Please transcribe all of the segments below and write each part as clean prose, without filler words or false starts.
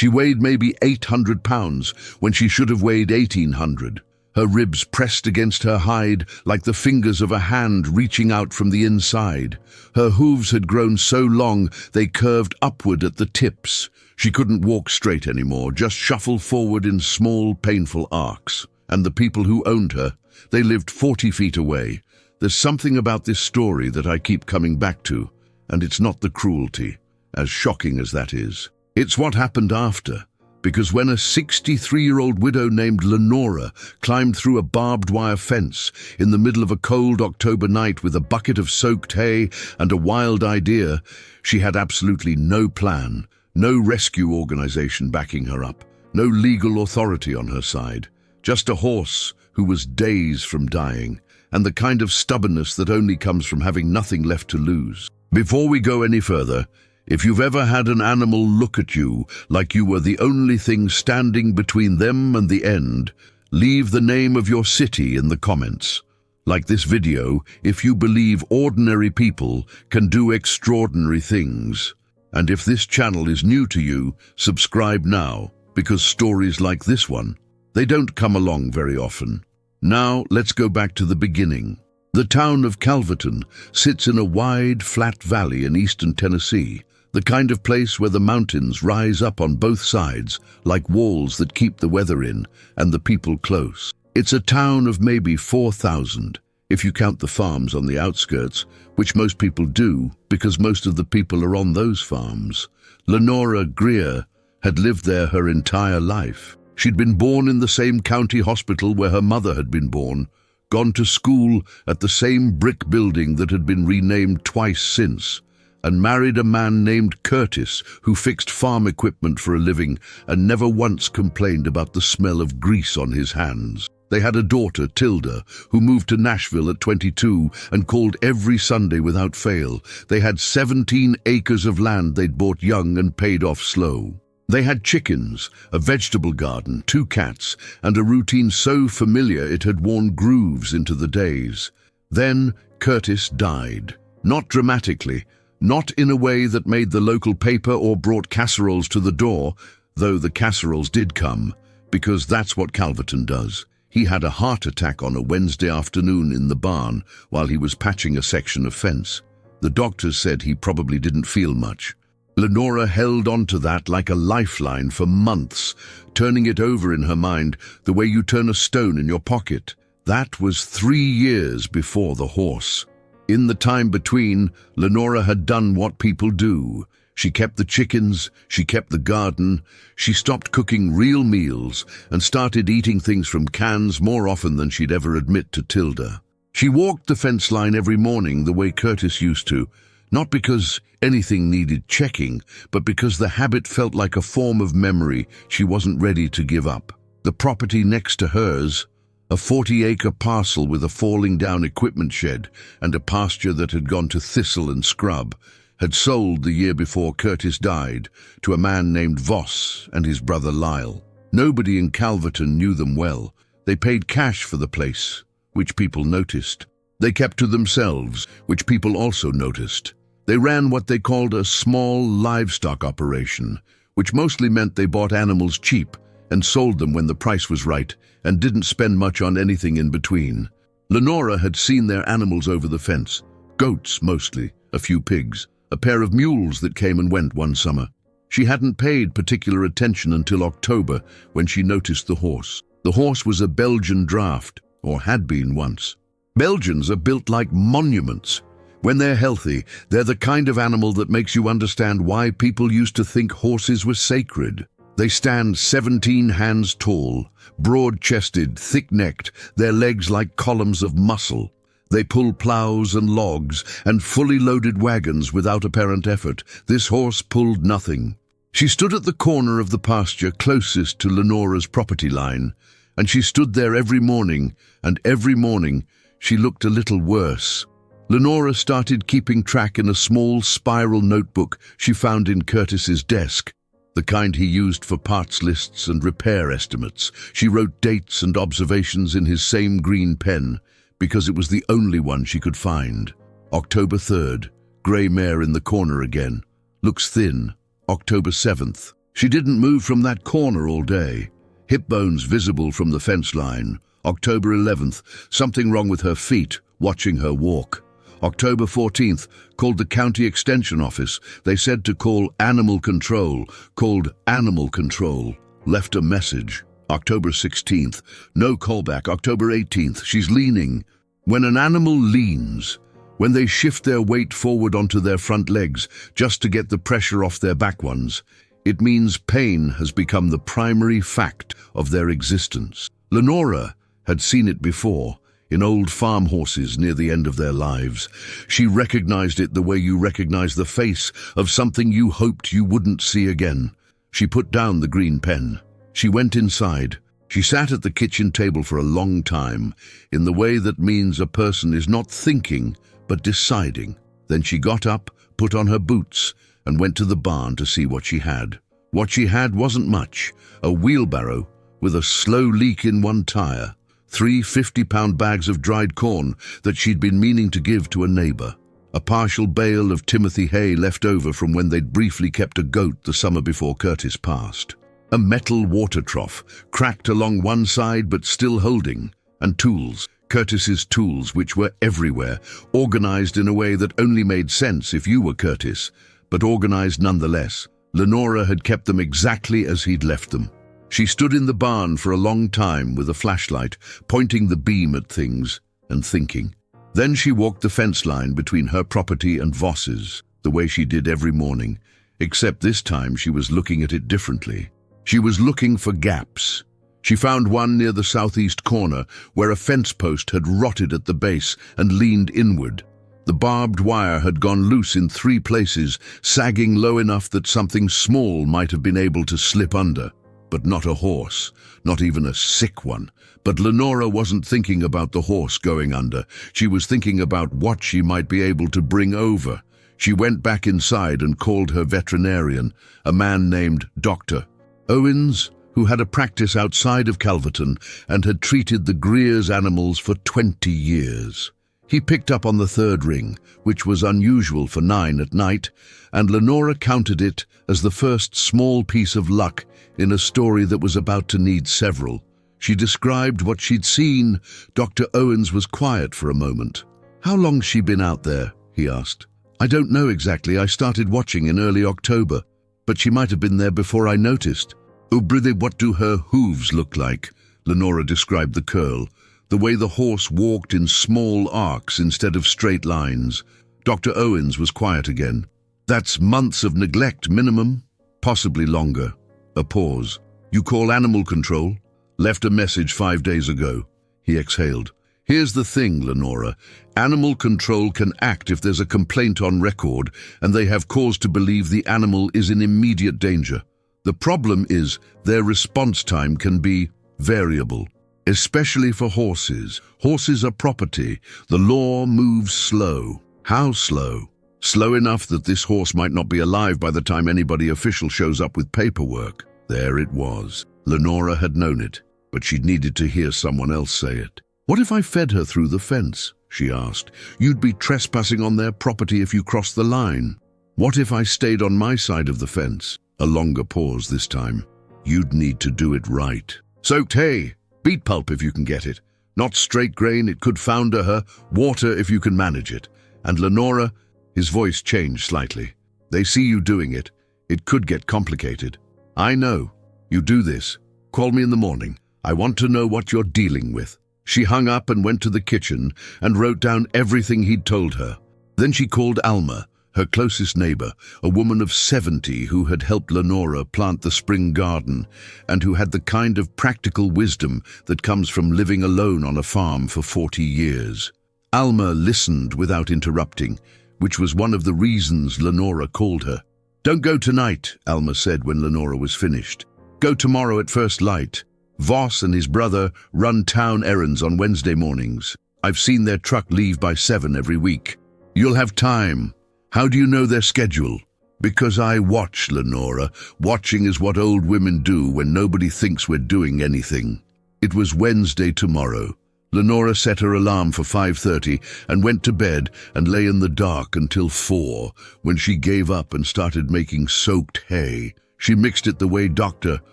She weighed maybe 800 pounds when she should have weighed 1,800. Her ribs pressed against her hide like the fingers of a hand reaching out from the inside. Her hooves had grown so long they curved upward at the tips. She couldn't walk straight anymore, just shuffle forward in small, painful arcs. And the people who owned her, they lived 40 feet away. There's something about this story that I keep coming back to, and it's not the cruelty, as shocking as that is. It's what happened after. Because when a 63-year-old widow named Lenora climbed through a barbed wire fence in the middle of a cold October night with a bucket of soaked hay and a wild idea, she had absolutely no plan, no rescue organization backing her up, no legal authority on her side, just a horse who was days from dying, and the kind of stubbornness that only comes from having nothing left to lose. Before we go any further, if you've ever had an animal look at you like you were the only thing standing between them and the end, leave the name of your city in the comments. Like this video, if you believe ordinary people can do extraordinary things. And if this channel is new to you, subscribe now, because stories like this one, they don't come along very often. Now, let's go back to the beginning. The town of Calverton sits in a wide, flat valley in eastern Tennessee, the kind of place where the mountains rise up on both sides like walls that keep the weather in and the people close. It's a town of maybe 4,000, if you count the farms on the outskirts, which most people do because most of the people are on those farms. Lenora Greer had lived there her entire life. She'd been born in the same county hospital where her mother had been born, gone to school at the same brick building that had been renamed twice since, and married a man named Curtis who fixed farm equipment for a living and never once complained about the smell of grease on his hands. They had a daughter, Tilda, who moved to Nashville at 22 and called every Sunday without fail. They had 17 acres of land they'd bought young and paid off slow. They had chickens, a vegetable garden, 2 cats, and a routine so familiar it had worn grooves into the days. Then Curtis died. Not dramatically, not in a way that made the local paper or brought casseroles to the door, though the casseroles did come, because that's what Calverton does. He had a heart attack on a Wednesday afternoon in the barn while he was patching a section of fence. The doctors said he probably didn't feel much. Lenora held on to that like a lifeline for months, turning it over in her mind the way you turn a stone in your pocket. That was 3 years before the horse. In the time between, Lenora had done what people do. She kept the chickens, she kept the garden, she stopped cooking real meals and started eating things from cans more often than she'd ever admit to Tilda. She walked the fence line every morning the way Curtis used to, not because anything needed checking, but because the habit felt like a form of memory she wasn't ready to give up. The property next to hers, a 40-acre parcel with a falling-down equipment shed and a pasture that had gone to thistle and scrub, had sold the year before Curtis died to a man named Voss and his brother Lyle. Nobody in Calverton knew them well. They paid cash for the place, which people noticed. They kept to themselves, which people also noticed. They ran what they called a small livestock operation, which mostly meant they bought animals cheap and sold them when the price was right and didn't spend much on anything in between. Lenora had seen their animals over the fence, goats mostly, a few pigs, a pair of mules that came and went one summer. She hadn't paid particular attention until October when she noticed the horse. The horse was a Belgian draft, or had been once. Belgians are built like monuments. When they're healthy, they're the kind of animal that makes you understand why people used to think horses were sacred. They stand 17 hands tall, broad-chested, thick-necked, their legs like columns of muscle. They pull plows and logs and fully loaded wagons without apparent effort. This horse pulled nothing. She stood at the corner of the pasture closest to Lenora's property line, and she stood there every morning, and every morning she looked a little worse. Lenora started keeping track in a small spiral notebook she found in Curtis's desk, the kind he used for parts lists and repair estimates. She wrote dates and observations in his same green pen, because it was the only one she could find. October 3rd, grey mare in the corner again. Looks thin. October 7th, She didn't move from that corner all day. Hip bones visible from the fence line. October 11th, something wrong with her feet, watching her walk. October 14th, called the county extension office. They said to call animal control. Called animal control. Left a message. October 16th, no callback. October 18th, she's leaning. When an animal leans, when they shift their weight forward onto their front legs just to get the pressure off their back ones, it means pain has become the primary fact of their existence. Lenora had seen it before, in old farm horses near the end of their lives. She recognized it the way you recognize the face of something you hoped you wouldn't see again. She put down the green pen. She went inside. She sat at the kitchen table for a long time, in the way that means a person is not thinking, but deciding. Then she got up, put on her boots, and went to the barn to see what she had. What she had wasn't much. A wheelbarrow with a slow leak in one tire. 3 50-pound bags of dried corn that she'd been meaning to give to a neighbor. A partial bale of Timothy hay left over from when they'd briefly kept a goat the summer before Curtis passed. A metal water trough, cracked along one side but still holding. And tools, Curtis's tools, which were everywhere, organized in a way that only made sense if you were Curtis, but organized nonetheless. Lenora had kept them exactly as he'd left them. She stood in the barn for a long time with a flashlight, pointing the beam at things and thinking. Then she walked the fence line between her property and Voss's, the way she did every morning, except this time she was looking at it differently. She was looking for gaps. She found one near the southeast corner where a fence post had rotted at the base and leaned inward. The barbed wire had gone loose in 3 places, sagging low enough that something small might have been able to slip under. But not a horse, not even a sick one. But Lenora wasn't thinking about the horse going under. She was thinking about what she might be able to bring over. She went back inside and called her veterinarian, a man named Dr. Owens, who had a practice outside of Calverton and had treated the Greer's animals for 20 years. He picked up on the 3rd ring, which was unusual for 9 at night, and Lenora counted it as the first small piece of luck in a story that was about to need several. She described what she'd seen. Dr. Owens was quiet for a moment. "How long's she been out there?" he asked. "I don't know exactly. I started watching in early October, but she might have been there before I noticed." What do her hooves look like?" Lenora described the curl, the way the horse walked in small arcs instead of straight lines. Dr. Owens was quiet again. "That's months of neglect minimum, possibly longer." A pause. "You call animal control?" "Left a message 5 days ago." He exhaled. "Here's the thing, Lenora. Animal control can act if there's a complaint on record and they have cause to believe the animal is in immediate danger. The problem is their response time can be variable, especially for horses. Horses are property. The law moves slow." "How slow?" "Slow enough that this horse might not be alive by the time anybody official shows up with paperwork." There it was. Lenora had known it, but she'd needed to hear someone else say it. "What if I fed her through the fence?" she asked. "You'd be trespassing on their property if you crossed the line." "What if I stayed on my side of the fence?" A longer pause this time. "You'd need to do it right." "Soaked hay, beet pulp if you can get it. Not straight grain, it could founder her. Water if you can manage it. And Lenora," his voice changed slightly, "they see you doing it. It could get complicated. I know. You do this. Call me in the morning. I want to know what you're dealing with." She hung up and went to the kitchen and wrote down everything he'd told her. Then she called Alma, her closest neighbor, a woman of 70 who had helped Lenora plant the spring garden and who had the kind of practical wisdom that comes from living alone on a farm for 40 years. Alma listened without interrupting, which was one of the reasons Lenora called her. "Don't go tonight," Alma said when Lenora was finished. "Go tomorrow at first light. Voss and his brother run town errands on Wednesday mornings. I've seen their truck leave by 7 every week. You'll have time." "How do you know their schedule?" "Because I watch, Lenora. Watching is what old women do when nobody thinks we're doing anything." It was Wednesday tomorrow. Lenora set her alarm for 5:30 and went to bed and lay in the dark until 4, when she gave up and started making soaked hay. She mixed it the way Dr.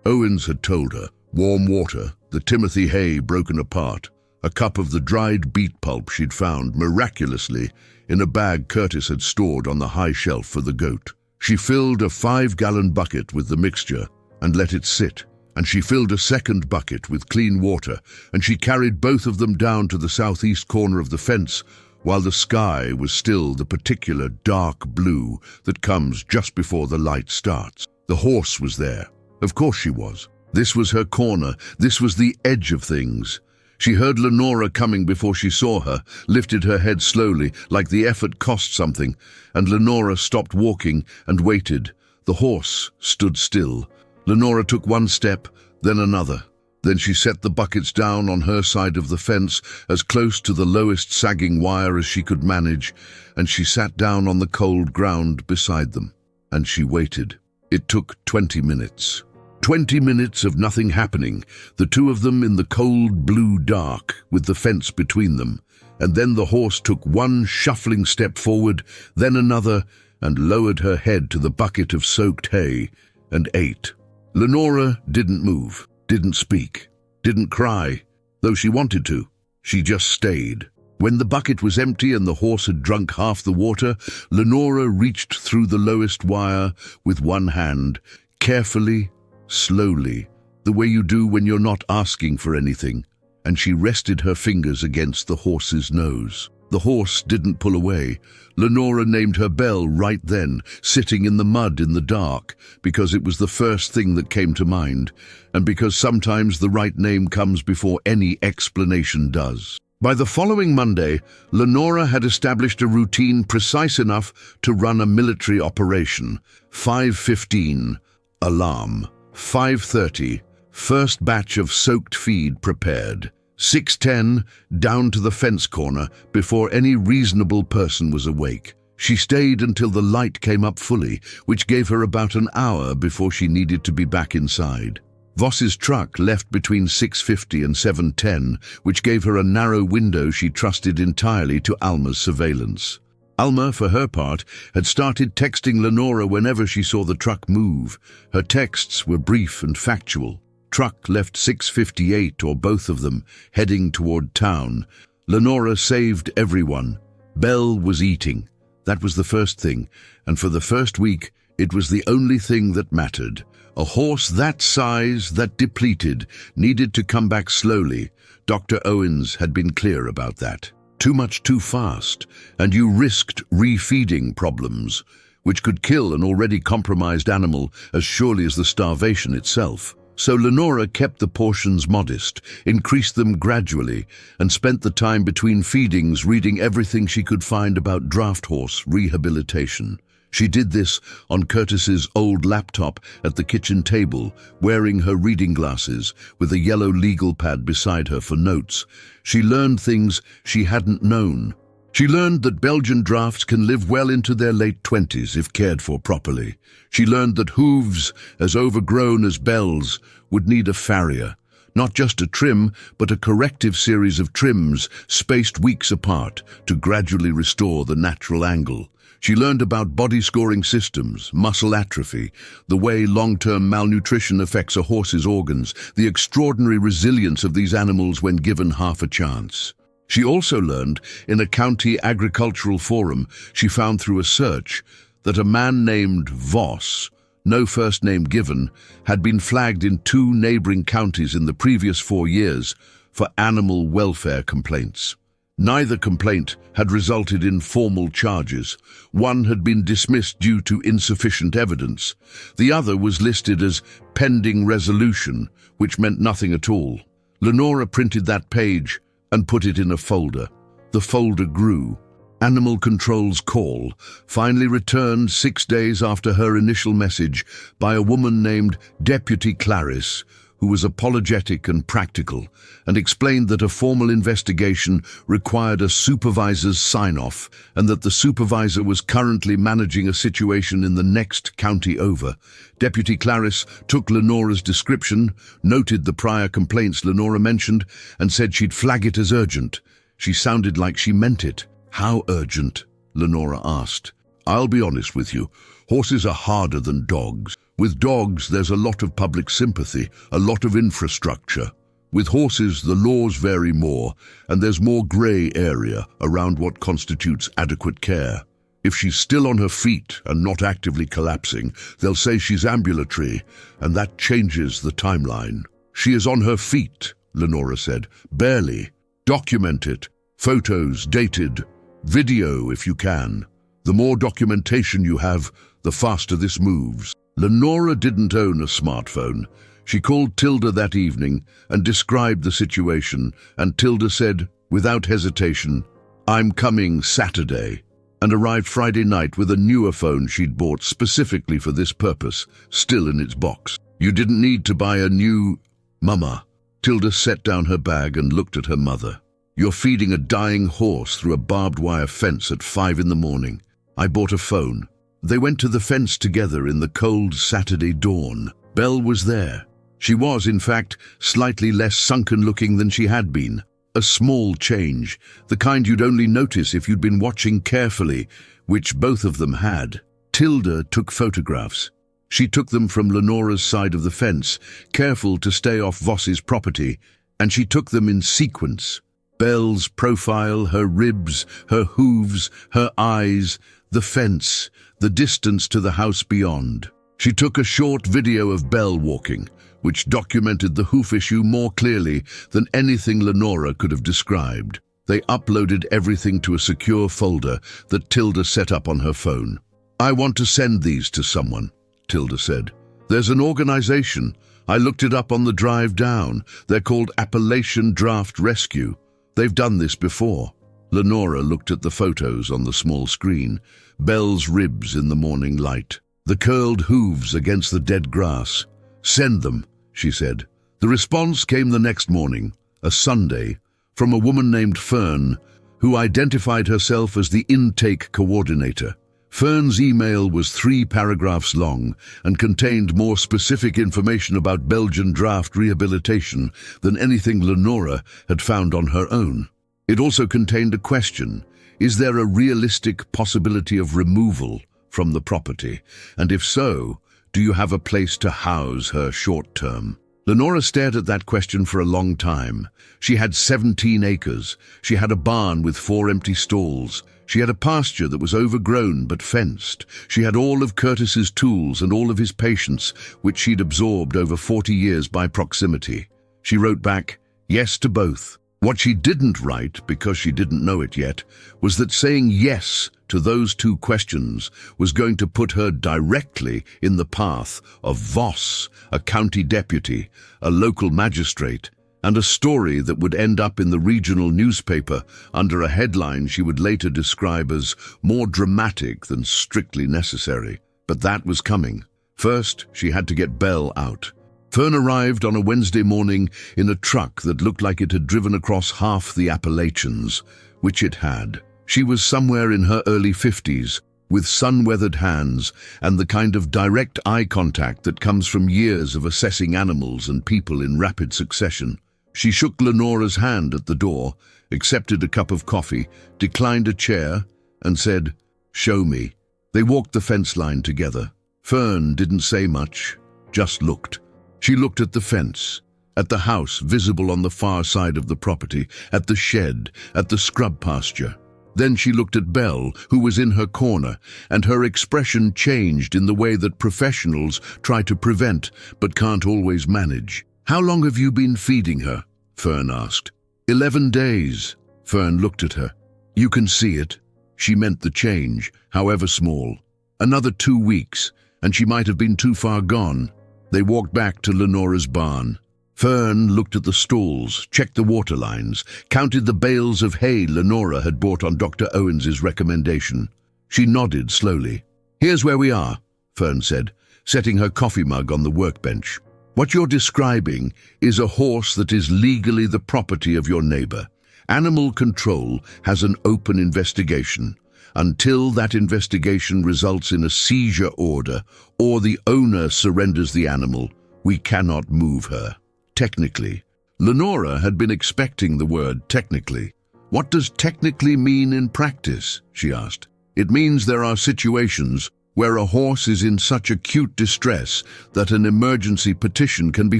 Owens had told her. Warm water, the Timothy hay broken apart, a cup of the dried beet pulp she'd found, miraculously, in a bag Curtis had stored on the high shelf for the goat. She filled a 5-gallon bucket with the mixture and let it sit, and she filled a second bucket with clean water, and she carried both of them down to the southeast corner of the fence, while the sky was still the particular dark blue that comes just before the light starts. The horse was there. Of course she was. This was her corner. This was the edge of things. She heard Lenora coming before she saw her, lifted her head slowly, like the effort cost something, and Lenora stopped walking and waited. The horse stood still. Lenora took one step, then another. Then she set the buckets down on her side of the fence, as close to the lowest sagging wire as she could manage, and she sat down on the cold ground beside them. And she waited. It took 20 minutes. 20 minutes of nothing happening, the two of them in the cold blue dark, with the fence between them. And then the horse took one shuffling step forward, then another, and lowered her head to the bucket of soaked hay, and ate. Lenora didn't move, didn't speak, didn't cry, though she wanted to. She just stayed. When the bucket was empty and the horse had drunk half the water, Lenora reached through the lowest wire with one hand, carefully, slowly, the way you do when you're not asking for anything, and she rested her fingers against the horse's nose. The horse didn't pull away. Lenora named her Belle right then, sitting in the mud in the dark, because it was the first thing that came to mind, and because sometimes the right name comes before any explanation does. By the following Monday, Lenora had established a routine precise enough to run a military operation. 5:15, alarm. 5:30, first batch of soaked feed prepared. 6:10, down to the fence corner before any reasonable person was awake. She stayed until the light came up fully, which gave her about an hour before she needed to be back inside. Voss's truck left between 6:50 and 7:10, which gave her a narrow window she trusted entirely to Alma's surveillance. Alma, for her part, had started texting Lenora whenever she saw the truck move. Her texts were brief and factual. Truck left 6:58, or both of them, heading toward town. Lenora saved everyone. Belle was eating. That was the first thing, and for the first week, it was the only thing that mattered. A horse that size, that depleted, needed to come back slowly. Dr. Owens had been clear about that. Too much too fast, and you risked refeeding problems, which could kill an already compromised animal as surely as the starvation itself. So Lenora kept the portions modest, increased them gradually, and spent the time between feedings reading everything she could find about draft horse rehabilitation. She did this on Curtis's old laptop at the kitchen table, wearing her reading glasses, with a yellow legal pad beside her for notes. She learned things she hadn't known. She learned that Belgian drafts can live well into their late 20s if cared for properly. She learned that hooves, as overgrown as Belle's, would need a farrier. Not just a trim, but a corrective series of trims spaced weeks apart to gradually restore the natural angle. She learned about body-scoring systems, muscle atrophy, the way long-term malnutrition affects a horse's organs, the extraordinary resilience of these animals when given half a chance. She also learned, in a county agricultural forum she found through a search, that a man named Voss, no first name given, had been flagged in 2 neighboring counties in the previous 4 years for animal welfare complaints. Neither complaint had resulted in formal charges. One had been dismissed due to insufficient evidence. The other was listed as pending resolution, which meant nothing at all. Lenora printed that page and put it in a folder. The folder grew. Animal Control's call, finally returned 6 days after her initial message by a woman named Deputy Clarice, who was apologetic and practical, and explained that a formal investigation required a supervisor's sign-off, and that the supervisor was currently managing a situation in the next county over. Deputy Clarice took Lenora's description, noted the prior complaints Lenora mentioned, and said she'd flag it as urgent. She sounded like she meant it. "How urgent?" Lenora asked. "I'll be honest with you. Horses are harder than dogs. With dogs, there's a lot of public sympathy, a lot of infrastructure. With horses, the laws vary more, and there's more grey area around what constitutes adequate care. If she's still on her feet and not actively collapsing, they'll say she's ambulatory, and that changes the timeline. She is on her feet, Lenora said. Barely. Document it. Photos, dated. Video if you can. The more documentation you have, the faster this moves. Lenora didn't own a smartphone. She called Tilda that evening and described the situation, and Tilda said, without hesitation, "I'm coming Saturday," and arrived Friday night with a newer phone she'd bought specifically for this purpose, still in its box. "You didn't need to buy a new..." "Mama." Tilda set down her bag and looked at her mother. "You're feeding a dying horse through a barbed wire fence at 5 in the morning. I bought a phone." They went to the fence together in the cold Saturday dawn. Belle was there. She was, in fact, slightly less sunken-looking than she had been. A small change, the kind you'd only notice if you'd been watching carefully, which both of them had. Tilda took photographs. She took them from Lenora's side of the fence, careful to stay off Voss's property, and she took them in sequence. Belle's profile, her ribs, her hooves, her eyes, the fence, the distance to the house beyond. She took a short video of Belle walking, which documented the hoof issue more clearly than anything Lenora could have described. They uploaded everything to a secure folder that Tilda set up on her phone. "I want to send these to someone," Tilda said. "There's an organization. I looked it up on the drive down. They're called Appalachian Draft Rescue. They've done this before." Lenora looked at the photos on the small screen. Belle's ribs in the morning light. The curled hooves against the dead grass. "Send them," she said. The response came the next morning, a Sunday, from a woman named Fern, who identified herself as the intake coordinator. Fern's email was 3 paragraphs long and contained more specific information about Belgian draft rehabilitation than anything Lenora had found on her own. It also contained a question: is there a realistic possibility of removal from the property? And if so, do you have a place to house her short term? Lenora stared at that question for a long time. She had 17 acres. She had a barn with 4 empty stalls. She had a pasture that was overgrown but fenced. She had all of Curtis's tools and all of his patience, which she'd absorbed over 40 years by proximity. She wrote back, yes to both. What she didn't write, because she didn't know it yet, was that saying yes to those 2 questions was going to put her directly in the path of Voss, a county deputy, a local magistrate, and a story that would end up in the regional newspaper under a headline she would later describe as more dramatic than strictly necessary. But that was coming. First, she had to get Belle out. Fern arrived on a Wednesday morning in a truck that looked like it had driven across half the Appalachians, which it had. She was somewhere in her early 50s, with sun-weathered hands and the kind of direct eye contact that comes from years of assessing animals and people in rapid succession. She shook Lenora's hand at the door, accepted a cup of coffee, declined a chair, and said, "Show me." They walked the fence line together. Fern didn't say much, just looked. She looked at the fence, at the house visible on the far side of the property, at the shed, at the scrub pasture. Then she looked at Belle, who was in her corner, and her expression changed in the way that professionals try to prevent but can't always manage. "How long have you been feeding her?" Fern asked. 11 days. Fern looked at her. "You can see it." She meant the change, however small. Another 2 weeks, and she might have been too far gone. They walked back to Lenora's barn. Fern looked at the stalls, checked the water lines, counted the bales of hay Lenora had bought on Dr. Owens's recommendation. She nodded slowly. "Here's where we are," Fern said, setting her coffee mug on the workbench. "What you're describing is a horse that is legally the property of your neighbor. Animal control has an open investigation. Until that investigation results in a seizure order or the owner surrenders the animal, we cannot move her. Technically." Lenora had been expecting the word technically. "What does technically mean in practice?" she asked. "It means there are situations where a horse is in such acute distress that an emergency petition can be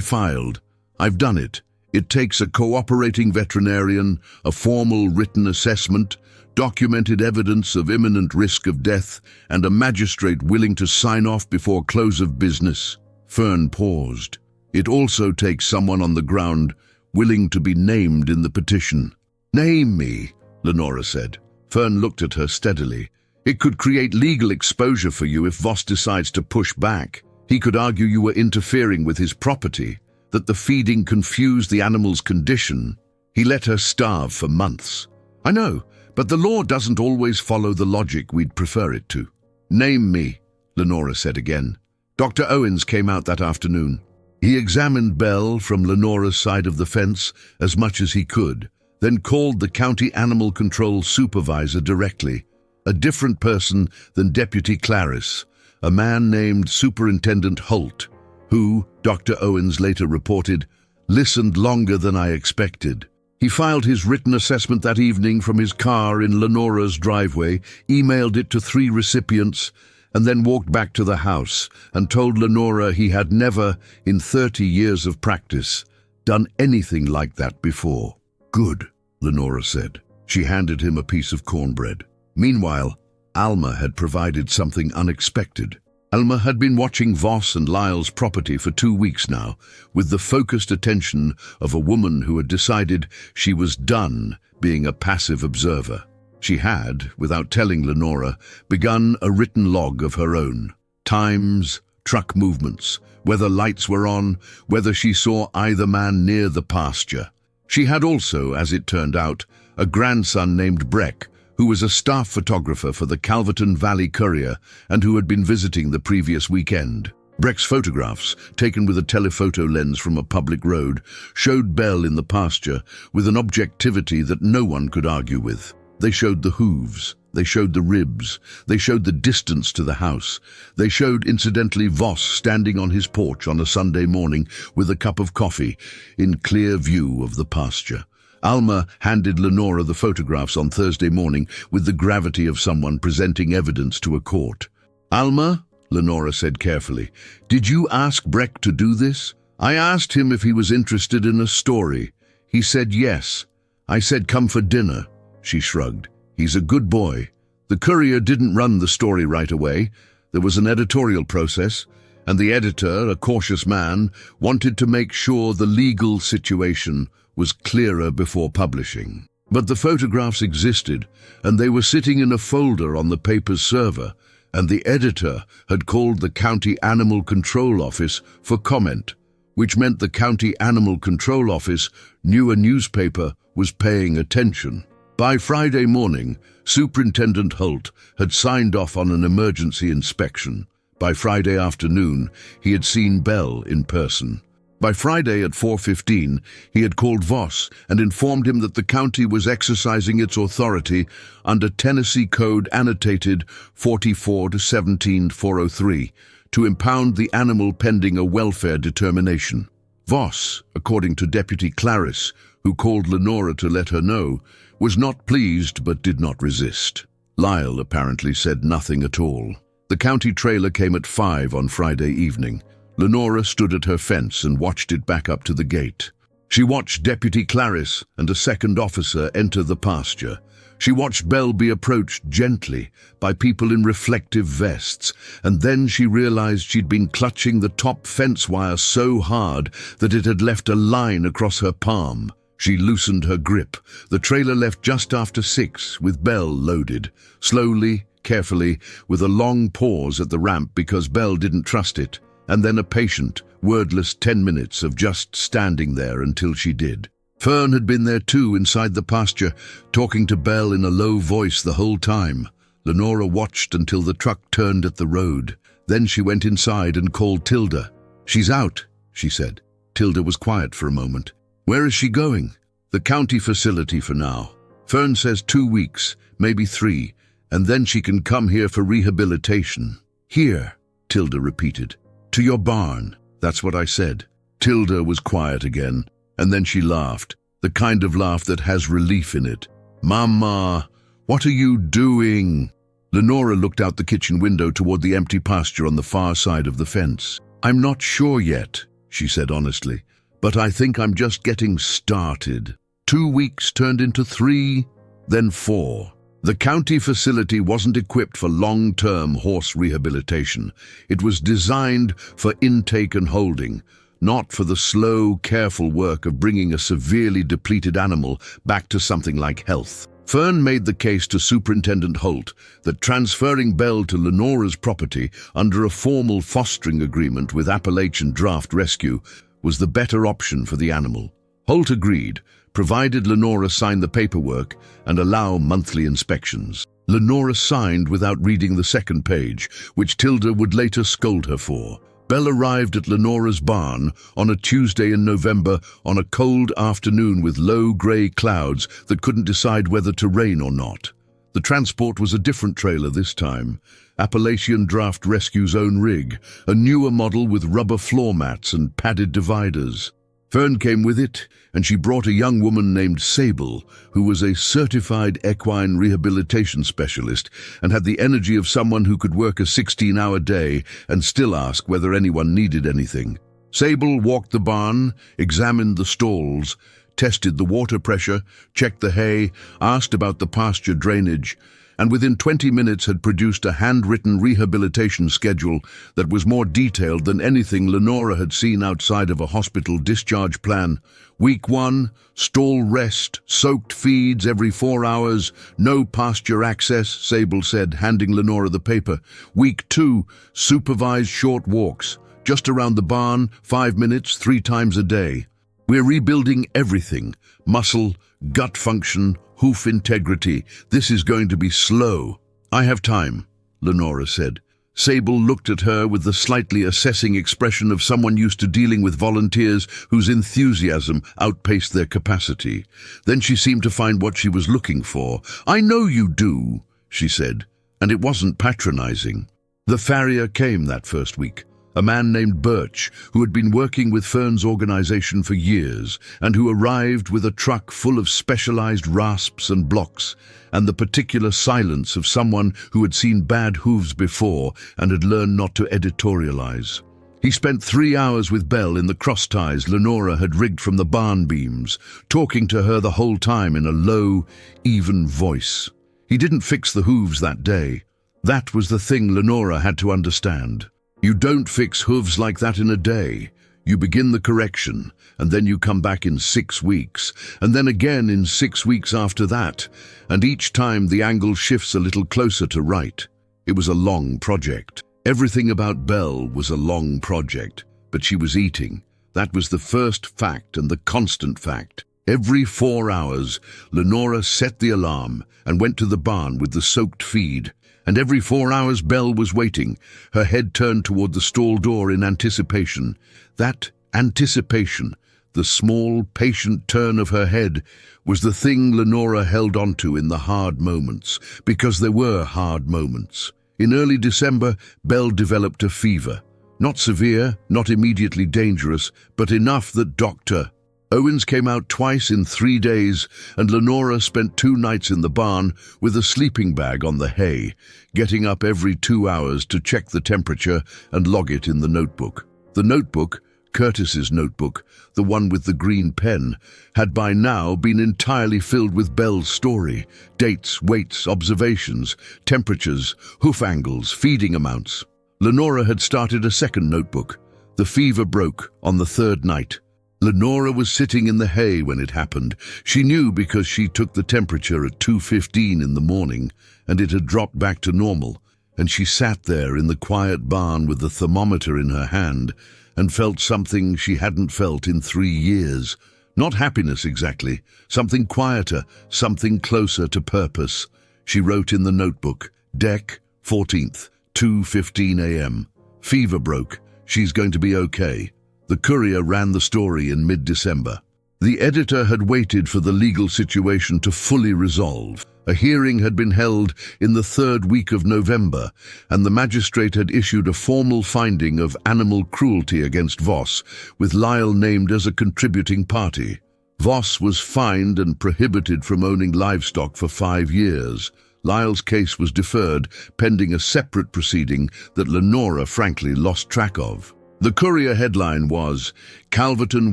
filed. I've done it. It takes a cooperating veterinarian, a formal written assessment, documented evidence of imminent risk of death, and a magistrate willing to sign off before close of business. Fern paused. It also takes someone on the ground willing to be named in the petition. Name me, Lenora said. Fern looked at her steadily. It could create legal exposure for you if Voss decides to push back. He could argue you were interfering with his property, that the feeding confused the animal's condition. He let her starve for months. I know, but the law doesn't always follow the logic we'd prefer it to. Name me, Lenora said again. Dr. Owens came out that afternoon. He examined Belle from Lenora's side of the fence as much as he could, then called the county animal control supervisor directly, a different person than Deputy Clarice, a man named Superintendent Holt, who, Dr. Owens later reported, listened longer than I expected. He filed his written assessment that evening from his car in Lenora's driveway, emailed it to 3 recipients, and then walked back to the house and told Lenora he had never, in 30 years of practice, done anything like that before. Good, Lenora said. She handed him a piece of cornbread. Meanwhile, Alma had provided something unexpected. Alma had been watching Voss and Lyle's property for 2 weeks now, with the focused attention of a woman who had decided she was done being a passive observer. She had, without telling Lenora, begun a written log of her own. Times, truck movements, whether lights were on, whether she saw either man near the pasture. She had also, as it turned out, a grandson named Breck, who was a staff photographer for the Calverton Valley Courier and who had been visiting the previous weekend. Breck's photographs, taken with a telephoto lens from a public road, showed Belle in the pasture with an objectivity that no one could argue with. They showed the hooves, they showed the ribs, they showed the distance to the house. They showed, incidentally, Voss standing on his porch on a Sunday morning with a cup of coffee, in clear view of the pasture. Alma handed Lenora the photographs on Thursday morning with the gravity of someone presenting evidence to a court. Alma, Lenora said carefully, did you ask Breck to do this? I asked him if he was interested in a story. He said yes. I said come for dinner. She shrugged. He's a good boy. The Courier didn't run the story right away. There was an editorial process, and the editor, a cautious man, wanted to make sure the legal situation was clearer before publishing. But the photographs existed, and they were sitting in a folder on the paper's server, and the editor had called the County Animal Control Office for comment, which meant the County Animal Control Office knew a newspaper was paying attention. By Friday morning, Superintendent Holt had signed off on an emergency inspection. By Friday afternoon, he had seen Belle in person. By Friday at 4:15, he had called Voss and informed him that the county was exercising its authority under Tennessee Code annotated 44-17-403 to impound the animal pending a welfare determination. Voss, according to Deputy Clarice, who called Lenora to let her know, was not pleased but did not resist. Lyle apparently said nothing at all. The county trailer came at 5 on Friday evening. Lenora stood at her fence and watched it back up to the gate. She watched Deputy Clarice and a second officer enter the pasture. She watched Belle be approached gently by people in reflective vests, and then she realized she'd been clutching the top fence wire so hard that it had left a line across her palm. She loosened her grip. The trailer left just after 6, with Belle loaded. Slowly, carefully, with a long pause at the ramp because Belle didn't trust it, and then a patient, wordless 10 minutes of just standing there until she did. Fern had been there too, inside the pasture, talking to Belle in a low voice the whole time. Lenora watched until the truck turned at the road. Then she went inside and called Tilda. "She's out," she said. Tilda was quiet for a moment. "Where is she going?" "The county facility for now. Fern says 2 weeks, maybe 3, and then she can come here for rehabilitation." "Here," Tilda repeated. "To your barn." "That's what I said." Tilda was quiet again, and then she laughed, the kind of laugh that has relief in it. "Mama, what are you doing?" Lenora looked out the kitchen window toward the empty pasture on the far side of the fence. "I'm not sure yet," she said honestly, "but I think I'm just getting started." 2 weeks turned into 3, then 4. The county facility wasn't equipped for long-term horse rehabilitation. It was designed for intake and holding, not for the slow, careful work of bringing a severely depleted animal back to something like health. Fern made the case to Superintendent Holt that transferring Belle to Lenora's property under a formal fostering agreement with Appalachian Draft Rescue was the better option for the animal. Holt agreed, provided Lenora sign the paperwork and allow monthly inspections. Lenora signed without reading the second page, which Tilda would later scold her for. Belle arrived at Lenora's barn on a Tuesday in November on a cold afternoon with low grey clouds that couldn't decide whether to rain or not. The transport was a different trailer this time, Appalachian Draft Rescue's own rig, a newer model with rubber floor mats and padded dividers. Fern came with it, and she brought a young woman named Sable, who was a certified equine rehabilitation specialist and had the energy of someone who could work a 16-hour day and still ask whether anyone needed anything. Sable walked the barn, examined the stalls, tested the water pressure, checked the hay, asked about the pasture drainage, and within 20 minutes had produced a handwritten rehabilitation schedule that was more detailed than anything Lenora had seen outside of a hospital discharge plan. Week 1, stall rest, soaked feeds every 4 hours, no pasture access, Sable said, handing Lenora the paper. Week 2, supervised short walks, just around the barn, 5 minutes, 3 times a day. We're rebuilding everything, muscle, gut function, hoof integrity. This is going to be slow. I have time, Lenora said. Sable looked at her with the slightly assessing expression of someone used to dealing with volunteers whose enthusiasm outpaced their capacity. Then she seemed to find what she was looking for. "I know you do," she said, and it wasn't patronizing. The farrier came that first week. A man named Birch, who had been working with Fern's organization for years, and who arrived with a truck full of specialized rasps and blocks, and the particular silence of someone who had seen bad hooves before and had learned not to editorialize. He spent 3 hours with Belle in the cross ties Lenora had rigged from the barn beams, talking to her the whole time in a low, even voice. He didn't fix the hooves that day. That was the thing Lenora had to understand. You don't fix hooves like that in a day. You begin the correction, and then you come back in 6 weeks, and then again in 6 weeks after that, and each time the angle shifts a little closer to right. It was a long project. Everything about Belle was a long project, but she was eating. That was the first fact and the constant fact. Every 4 hours, Lenora set the alarm and went to the barn with the soaked feed. And every 4 hours Belle was waiting, her head turned toward the stall door in anticipation. That anticipation, the small, patient turn of her head, was the thing Lenora held onto in the hard moments, because there were hard moments. In early December, Belle developed a fever. Not severe, not immediately dangerous, but enough that Dr. Owens came out twice in 3 days, and Lenora spent 2 nights in the barn with a sleeping bag on the hay, getting up every 2 hours to check the temperature and log it in the notebook. The notebook, Curtis's notebook, the one with the green pen, had by now been entirely filled with Belle's story, dates, weights, observations, temperatures, hoof angles, feeding amounts. Lenora had started a second notebook. The fever broke on the 3rd night. Lenora was sitting in the hay when it happened. She knew because she took the temperature at 2:15 in the morning, and it had dropped back to normal, and she sat there in the quiet barn with the thermometer in her hand and felt something she hadn't felt in 3 years. Not happiness exactly, something quieter, something closer to purpose. She wrote in the notebook, Deck, 14th, 2:15 a.m. Fever broke. She's going to be okay. The Courier ran the story in mid-December. The editor had waited for the legal situation to fully resolve. A hearing had been held in the 3rd week of November, and the magistrate had issued a formal finding of animal cruelty against Voss, with Lyle named as a contributing party. Voss was fined and prohibited from owning livestock for 5 years. Lyle's case was deferred, pending a separate proceeding that Lenora frankly lost track of. The Courier headline was, "Calverton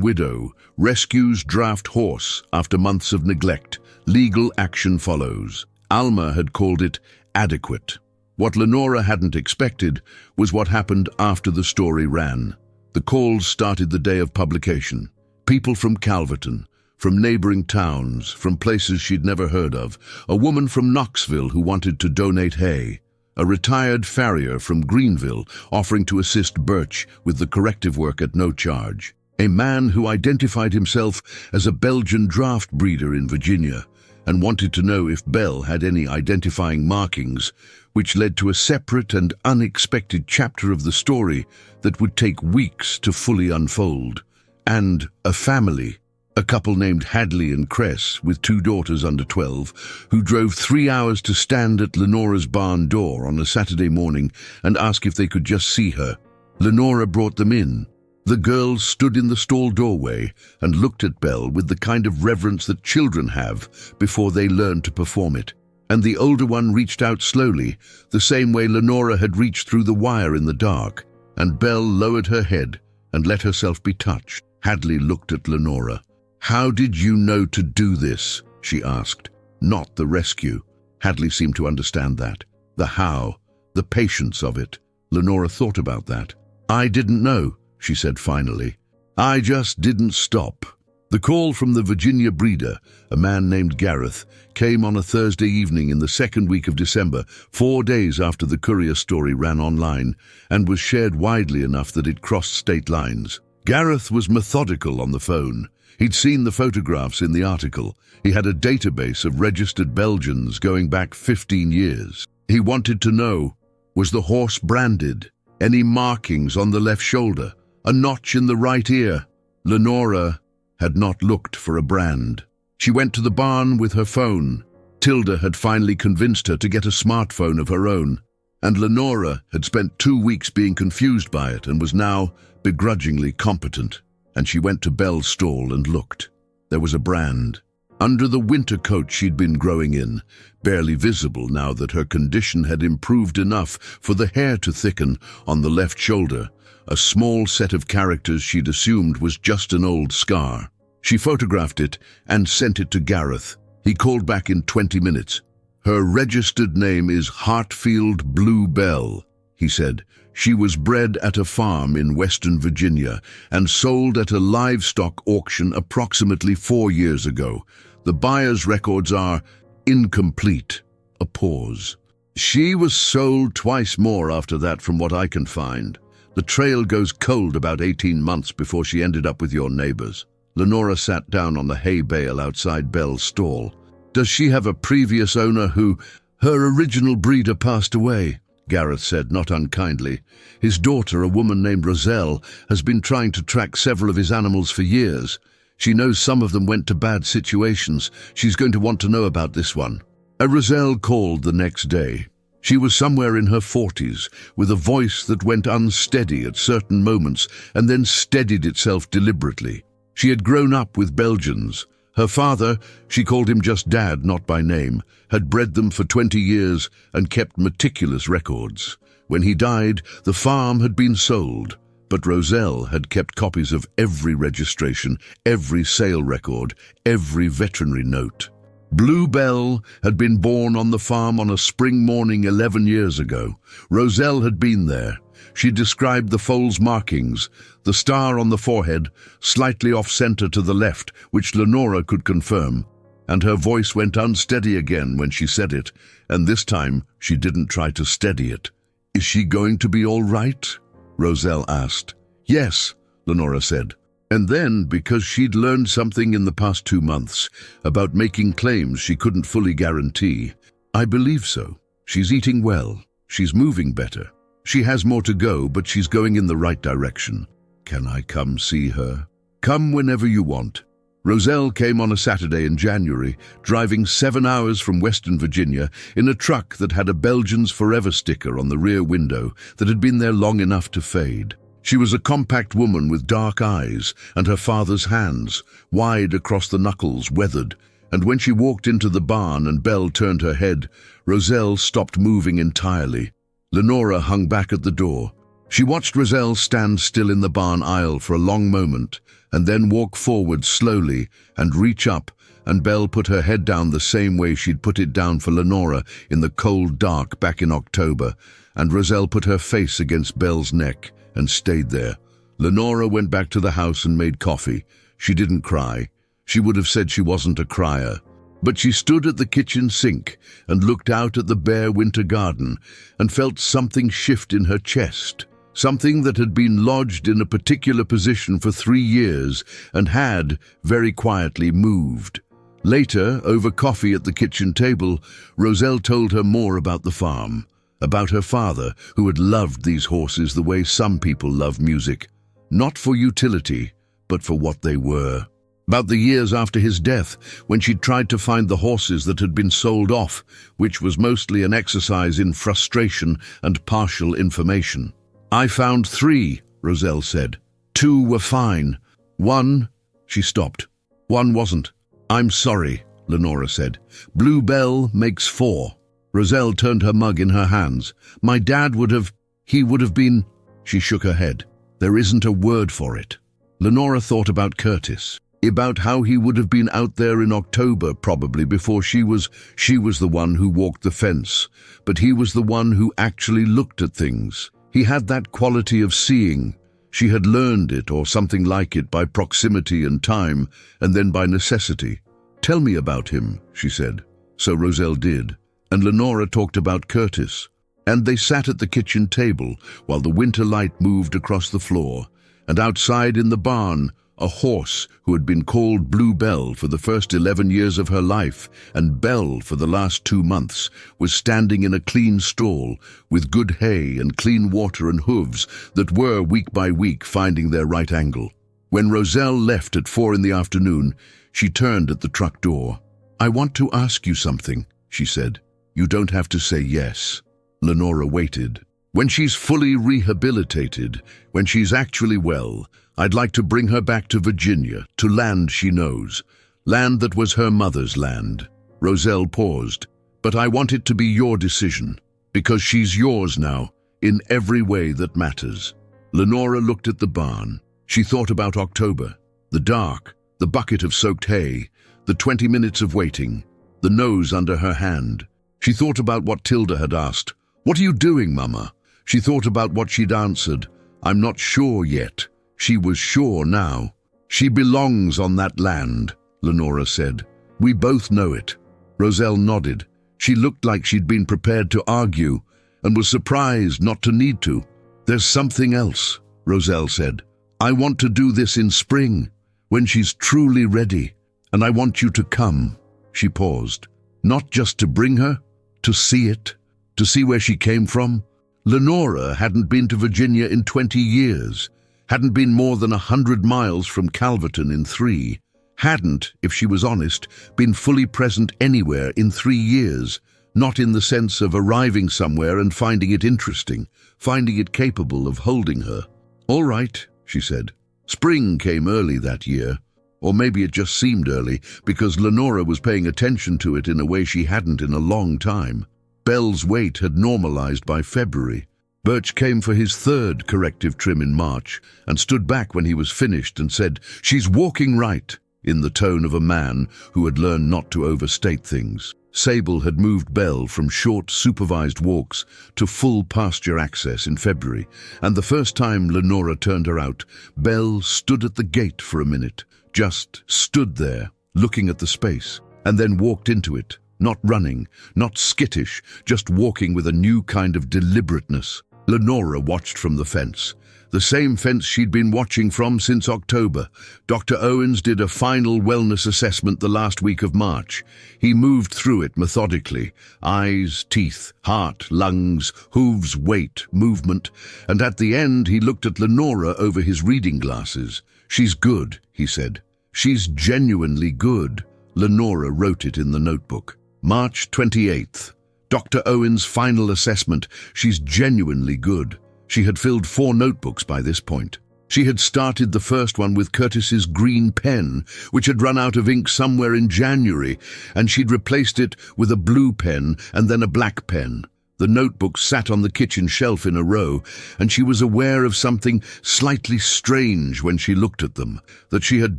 Widow Rescues Draft Horse After Months of Neglect. Legal Action Follows." Alma had called it adequate. What Lenora hadn't expected was what happened after the story ran. The calls started the day of publication. People from Calverton, from neighboring towns, from places she'd never heard of. A woman from Knoxville who wanted to donate hay. A retired farrier from Greenville offering to assist Birch with the corrective work at no charge. A man who identified himself as a Belgian draft breeder in Virginia and wanted to know if Belle had any identifying markings, which led to a separate and unexpected chapter of the story that would take weeks to fully unfold. And a family. A couple named Hadley and Cress, with 2 daughters under 12, who drove 3 hours to stand at Lenora's barn door on a Saturday morning and ask if they could just see her. Lenora brought them in. The girls stood in the stall doorway and looked at Belle with the kind of reverence that children have before they learn to perform it. And the older one reached out slowly, the same way Lenora had reached through the wire in the dark, and Belle lowered her head and let herself be touched. Hadley looked at Lenora. "How did you know to do this?" she asked. Not the rescue. Hadley seemed to understand that. The how, the patience of it. Lenora thought about that. "I didn't know," she said finally. "I just didn't stop." The call from the Virginia breeder, a man named Gareth, came on a Thursday evening in the second week of December, 4 days after the Courier story ran online, and was shared widely enough that it crossed state lines. Gareth was methodical on the phone. He'd seen the photographs in the article. He had a database of registered Belgians going back 15 years. He wanted to know, was the horse branded? Any markings on the left shoulder? A notch in the right ear? Lenora had not looked for a brand. She went to the barn with her phone. Tilda had finally convinced her to get a smartphone of her own, and Lenora had spent 2 weeks being confused by it and was now begrudgingly competent. And she went to Belle's stall and looked. There was a brand. Under the winter coat she'd been growing in, barely visible now that her condition had improved enough for the hair to thicken on the left shoulder, a small set of characters she'd assumed was just an old scar. She photographed it and sent it to Gareth. He called back in 20 minutes. "Her registered name is Hartfield Blue Belle," he said. "She was bred at a farm in Western Virginia and sold at a livestock auction approximately 4 years ago. The buyer's records are incomplete." A pause. "She was sold twice more after that from what I can find. The trail goes cold about 18 months before she ended up with your neighbors." Lenora sat down on the hay bale outside Belle's stall. "Does she have a previous owner who—" "Her original breeder passed away," Gareth said, not unkindly. "His daughter, a woman named Roselle, has been trying to track several of his animals for years. She knows some of them went to bad situations. She's going to want to know about this one." A Roselle called the next day. She was somewhere in her 40s, with a voice that went unsteady at certain moments and then steadied itself deliberately. She had grown up with Belgians. Her father, she called him just Dad, not by name, had bred them for 20 years and kept meticulous records. When he died, the farm had been sold, but Roselle had kept copies of every registration, every sale record, every veterinary note. Blue Belle had been born on the farm on a spring morning 11 years ago. Roselle had been there. She described the foal's markings, the star on the forehead, slightly off-center to the left, which Lenora could confirm, and her voice went unsteady again when she said it, and this time she didn't try to steady it. "Is she going to be all right?" Roselle asked. "Yes," Lenora said. And then, because she'd learned something in the past 2 months about making claims she couldn't fully guarantee, "I believe so. She's eating well. She's moving better. She has more to go, but she's going in the right direction. Can I come see her?" "Come whenever you want." Roselle came on a Saturday in January, driving 7 hours from Western Virginia in a truck that had a Belgians Forever sticker on the rear window that had been there long enough to fade. She was a compact woman with dark eyes, and her father's hands, wide across the knuckles, weathered, And when she walked into the barn and Belle turned her head, Roselle stopped moving entirely. Lenora hung back at the door. She watched Roselle stand still in the barn aisle for a long moment, and then walk forward slowly and reach up, and Belle put her head down the same way she'd put it down for Lenora in the cold dark back in October, and Roselle put her face against Belle's neck and stayed there. Lenora went back to the house and made coffee. She didn't cry. She would have said she wasn't a crier. But she stood at the kitchen sink and looked out at the bare winter garden and felt something shift in her chest, something that had been lodged in a particular position for 3 years and had, very quietly, moved. Later, over coffee at the kitchen table, Roselle told her more about the farm, about her father, who had loved these horses the way some people love music, not for utility, but for what they were. About the years after his death, when she'd tried to find the horses that had been sold off, which was mostly an exercise in frustration and partial information. "I found 3, Roselle said. 2 were fine. 1..." She stopped. "1 wasn't." "I'm sorry," Lenora said. "Blue Bell makes 4. Roselle turned her mug in her hands. "My dad would have... he would have been..." She shook her head. "There isn't a word for it." Lenora thought about Curtis, about how he would have been out there in October probably before she was the one who walked the fence, but he was the one who actually looked at things. He had that quality of seeing. She had learned it or something like it by proximity and time, and then by necessity. "Tell me about him," she said. So Roselle did, and Lenora talked about Curtis, and they sat at the kitchen table while the winter light moved across the floor, and outside in the barn, a horse who had been called Blue Bell for the first 11 years of her life, and Belle for the last 2 months, was standing in a clean stall with good hay and clean water and hooves that were, week by week, finding their right angle. When Roselle left at 4 in the afternoon, she turned at the truck door. "I want to ask you something," she said. "You don't have to say yes." Lenora waited. "When she's fully rehabilitated, when she's actually well, I'd like to bring her back to Virginia, to land she knows, land that was her mother's land." Roselle paused. "But I want it to be your decision, because she's yours now, in every way that matters." Lenora looked at the barn. She thought about October, the dark, the bucket of soaked hay, the 20 minutes of waiting, the nose under her hand. She thought about what Tilda had asked. "What are you doing, Mama?" She thought about what she'd answered. "I'm not sure yet." She was sure now. "She belongs on that land," Lenora said. "We both know it." Roselle nodded. She looked like she'd been prepared to argue and was surprised not to need to. "There's something else," Roselle said. "I want to do this in spring, when she's truly ready, and I want you to come." She paused. "Not just to bring her, to see it, to see where she came from." Lenora hadn't been to Virginia in 20 years. Hadn't been more than 100 miles from Calverton in 3, hadn't, if she was honest, been fully present anywhere in 3 years, not in the sense of arriving somewhere and finding it interesting, finding it capable of holding her. "All right," she said. Spring came early that year, or maybe it just seemed early, because Lenora was paying attention to it in a way she hadn't in a long time. Belle's weight had normalized by February. Birch came for his 3rd corrective trim in March and stood back when he was finished and said, "She's walking right," in the tone of a man who had learned not to overstate things. Sable had moved Belle from short, supervised walks to full pasture access in February, and the first time Lenora turned her out, Belle stood at the gate for a minute, just stood there, looking at the space, and then walked into it, not running, not skittish, just walking with a new kind of deliberateness. Lenora watched from the fence, the same fence she'd been watching from since October. Dr. Owens did a final wellness assessment the last week of March. He moved through it methodically, eyes, teeth, heart, lungs, hooves, weight, movement, and at the end he looked at Lenora over his reading glasses. "She's good," he said. "She's genuinely good." Lenora wrote it in the notebook. March 28th. Dr. Owens' final assessment. She's genuinely good. She had filled 4 notebooks by this point. She had started the first one with Curtis's green pen, which had run out of ink somewhere in January, and she'd replaced it with a blue pen and then a black pen. The notebooks sat on the kitchen shelf in a row, and she was aware of something slightly strange when she looked at them, that she had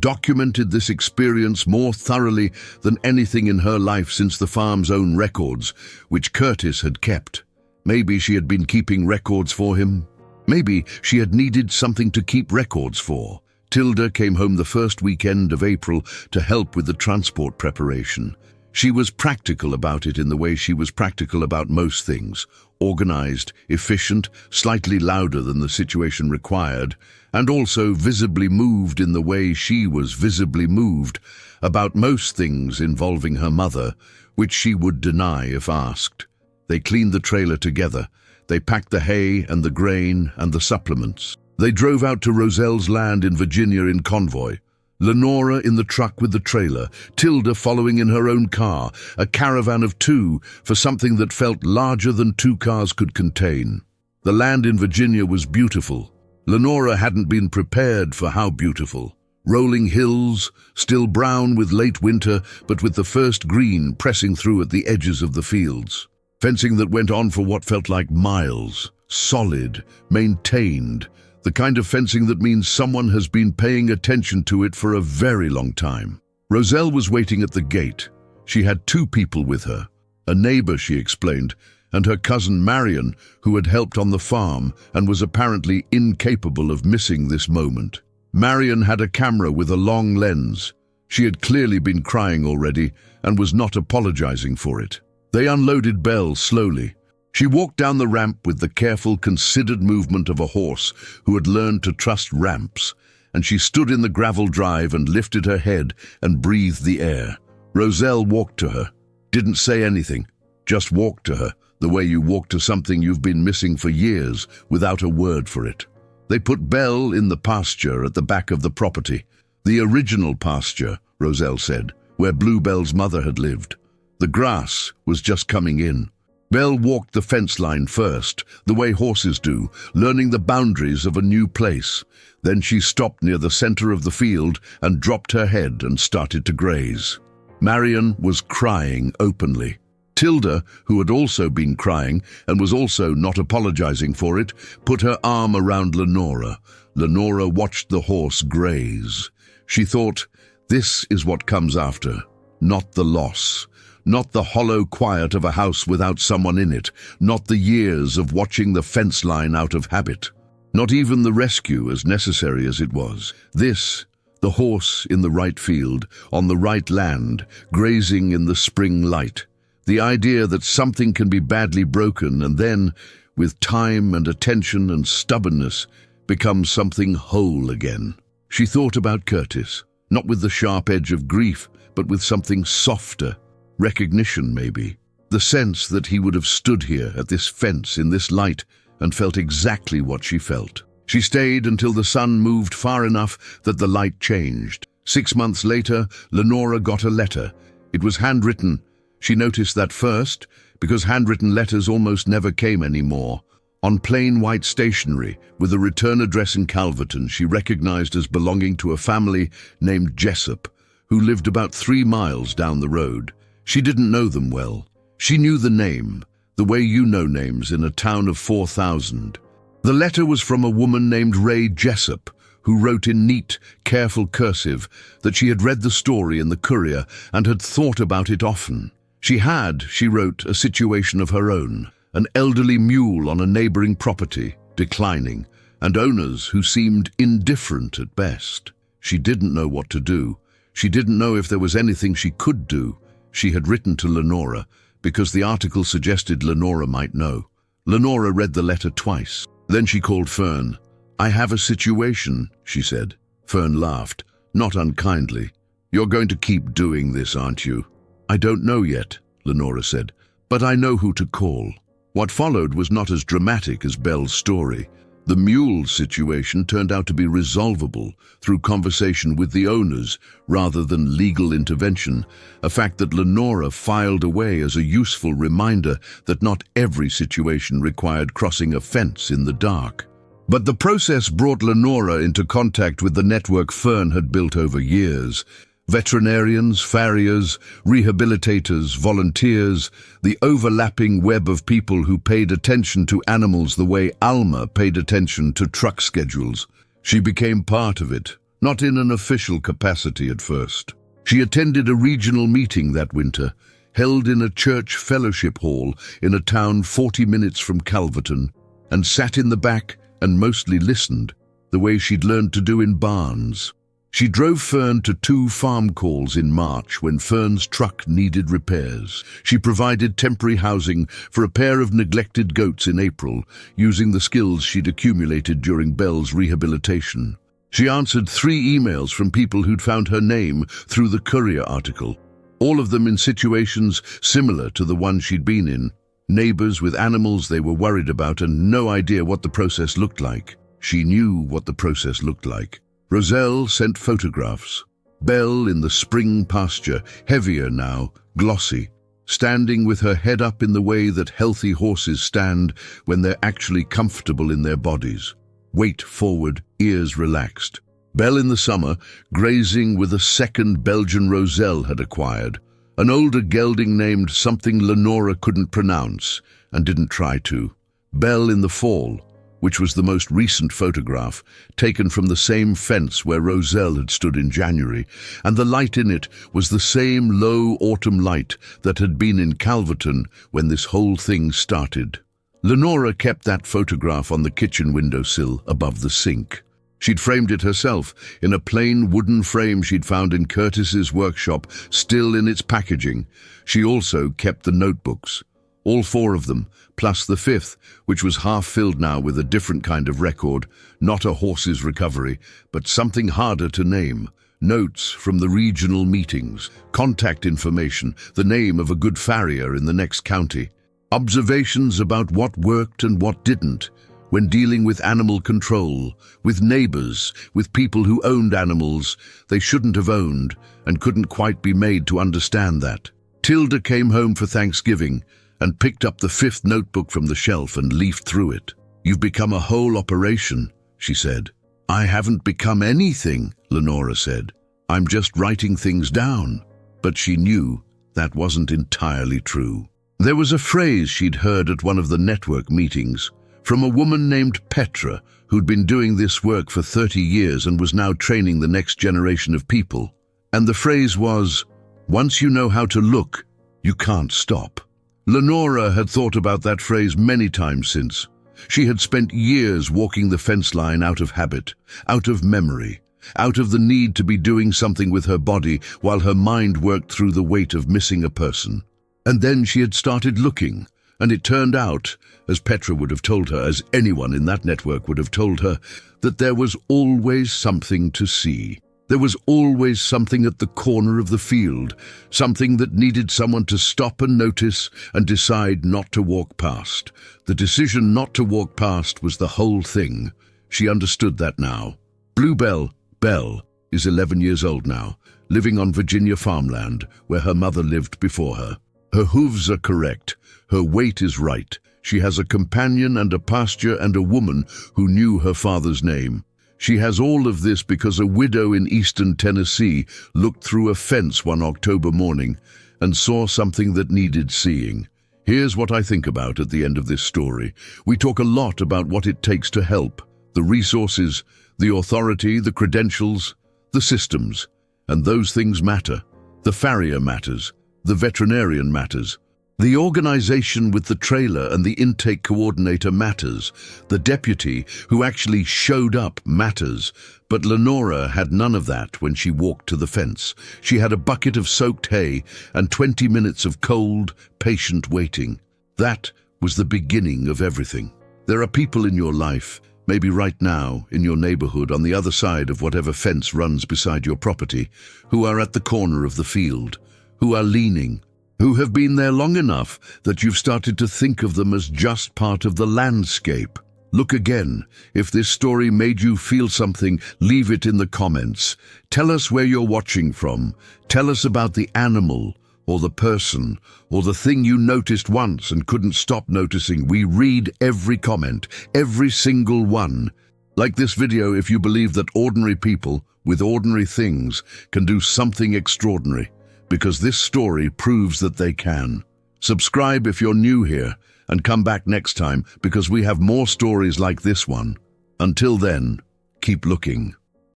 documented this experience more thoroughly than anything in her life since the farm's own records, which Curtis had kept. Maybe she had been keeping records for him. Maybe she had needed something to keep records for. Tilda came home the first weekend of April to help with the transport preparation. She was practical about it in the way she was practical about most things, organized, efficient, slightly louder than the situation required, and also visibly moved in the way she was visibly moved about most things involving her mother, which she would deny if asked. They cleaned the trailer together. They packed the hay and the grain and the supplements. They drove out to Roselle's land in Virginia in convoy. Lenora in the truck with the trailer, Tilda following in her own car, a caravan of two for something that felt larger than two cars could contain. The land in Virginia was beautiful. Lenora hadn't been prepared for how beautiful. Rolling hills, still brown with late winter, but with the first green pressing through at the edges of the fields. Fencing that went on for what felt like miles, solid, maintained, the kind of fencing that means someone has been paying attention to it for a very long time. Roselle was waiting at the gate. She had two people with her, a neighbor, she explained, and her cousin Marion, who had helped on the farm and was apparently incapable of missing this moment. Marion had a camera with a long lens. She had clearly been crying already and was not apologizing for it. They unloaded Belle slowly. She walked down the ramp with the careful, considered movement of a horse who had learned to trust ramps, and she stood in the gravel drive and lifted her head and breathed the air. Roselle walked to her, didn't say anything, just walked to her, the way you walk to something you've been missing for years without a word for it. They put Belle in the pasture at the back of the property. The original pasture, Roselle said, where Bluebell's mother had lived. The grass was just coming in. Belle walked the fence line first, the way horses do, learning the boundaries of a new place. Then she stopped near the center of the field and dropped her head and started to graze. Marion was crying openly. Tilda, who had also been crying and was also not apologizing for it, put her arm around Lenora. Lenora watched the horse graze. She thought, this is what comes after, not the loss. Not the hollow quiet of a house without someone in it, not the years of watching the fence line out of habit, not even the rescue as necessary as it was. This, the horse in the right field, on the right land, grazing in the spring light. The idea that something can be badly broken and then, with time and attention and stubbornness, become something whole again. She thought about Curtis, not with the sharp edge of grief, but with something softer. Recognition, maybe. The sense that he would have stood here at this fence in this light and felt exactly what she felt. She stayed until the sun moved far enough that the light changed. 6 months later, Lenora got a letter. It was handwritten. She noticed that first, because handwritten letters almost never came anymore. On plain white stationery, with a return address in Calverton she recognized as belonging to a family named Jessup, who lived about 3 miles down the road. She didn't know them well. She knew the name, the way you know names in a town of 4,000. The letter was from a woman named Ray Jessup, who wrote in neat, careful cursive that she had read the story in the Courier and had thought about it often. She had, she wrote, a situation of her own, an elderly mule on a neighboring property, declining, and owners who seemed indifferent at best. She didn't know what to do. She didn't know if there was anything she could do. She had written to Lenora, because the article suggested Lenora might know. Lenora read the letter twice. Then she called Fern. "I have a situation," she said. Fern laughed, not unkindly. "You're going to keep doing this, aren't you?" "I don't know yet," Lenora said, "but I know who to call." What followed was not as dramatic as Belle's story. The mule situation turned out to be resolvable through conversation with the owners rather than legal intervention, a fact that Lenora filed away as a useful reminder that not every situation required crossing a fence in the dark. But the process brought Lenora into contact with the network Fern had built over years. Veterinarians, farriers, rehabilitators, volunteers, the overlapping web of people who paid attention to animals the way Alma paid attention to truck schedules. She became part of it, not in an official capacity at first. She attended a regional meeting that winter, held in a church fellowship hall in a town 40 minutes from Calverton, and sat in the back and mostly listened, the way she'd learned to do in barns. She drove Fern to 2 farm calls in March when Fern's truck needed repairs. She provided temporary housing for a pair of neglected goats in April, using the skills she'd accumulated during Belle's rehabilitation. She answered 3 emails from people who'd found her name through the Courier article, all of them in situations similar to the one she'd been in. Neighbors with animals they were worried about and no idea what the process looked like. She knew what the process looked like. Roselle sent photographs. Belle in the spring pasture, heavier now, glossy, standing with her head up in the way that healthy horses stand when they're actually comfortable in their bodies. Weight forward, ears relaxed. Belle in the summer, grazing with a second Belgian Roselle had acquired, an older gelding named something Lenora couldn't pronounce and didn't try to. Belle in the fall, which was the most recent photograph, taken from the same fence where Roselle had stood in January, and the light in it was the same low autumn light that had been in Calverton when this whole thing started. Lenora kept that photograph on the kitchen windowsill above the sink. She'd framed it herself, in a plain wooden frame she'd found in Curtis's workshop, still in its packaging. She also kept the notebooks. All 4 of them, plus the 5th, which was half filled now with a different kind of record, not a horse's recovery, but something harder to name. Notes from the regional meetings, contact information, the name of a good farrier in the next county, observations about what worked and what didn't, when dealing with animal control, with neighbors, with people who owned animals they shouldn't have owned and couldn't quite be made to understand that. Tilda came home for Thanksgiving and picked up the 5th notebook from the shelf and leafed through it. "You've become a whole operation," she said. "I haven't become anything," Lenora said. "I'm just writing things down." But she knew that wasn't entirely true. There was a phrase she'd heard at one of the network meetings, from a woman named Petra, who'd been doing this work for 30 years and was now training the next generation of people. And the phrase was, "Once you know how to look, you can't stop." Lenora had thought about that phrase many times since. She had spent years walking the fence line out of habit, out of memory, out of the need to be doing something with her body while her mind worked through the weight of missing a person. And then she had started looking, and it turned out, as Petra would have told her, as anyone in that network would have told her, that there was always something to see. There was always something at the corner of the field, something that needed someone to stop and notice and decide not to walk past. The decision not to walk past was the whole thing. She understood that now. Belle is 11 years old now, living on Virginia farmland, where her mother lived before her. Her hooves are correct. Her weight is right. She has a companion and a pasture and a woman who knew her father's name. She has all of this because a widow in eastern Tennessee looked through a fence one October morning and saw something that needed seeing. Here's what I think about at the end of this story. We talk a lot about what it takes to help, the resources, the authority, the credentials, the systems, and those things matter. The farrier matters. The veterinarian matters. The organization with the trailer and the intake coordinator matters. The deputy who actually showed up matters. But Lenora had none of that when she walked to the fence. She had a bucket of soaked hay and 20 minutes of cold, patient waiting. That was the beginning of everything. There are people in your life, maybe right now, in your neighborhood, on the other side of whatever fence runs beside your property, who are at the corner of the field, who are leaning, who have been there long enough that you've started to think of them as just part of the landscape. Look again. If this story made you feel something, leave it in the comments. Tell us where you're watching from. Tell us about the animal, or the person, or the thing you noticed once and couldn't stop noticing. We read every comment, every single one. Like this video if you believe that ordinary people with ordinary things can do something extraordinary, because this story proves that they can. Subscribe if you're new here, and come back next time because we have more stories like this one. Until then, keep looking.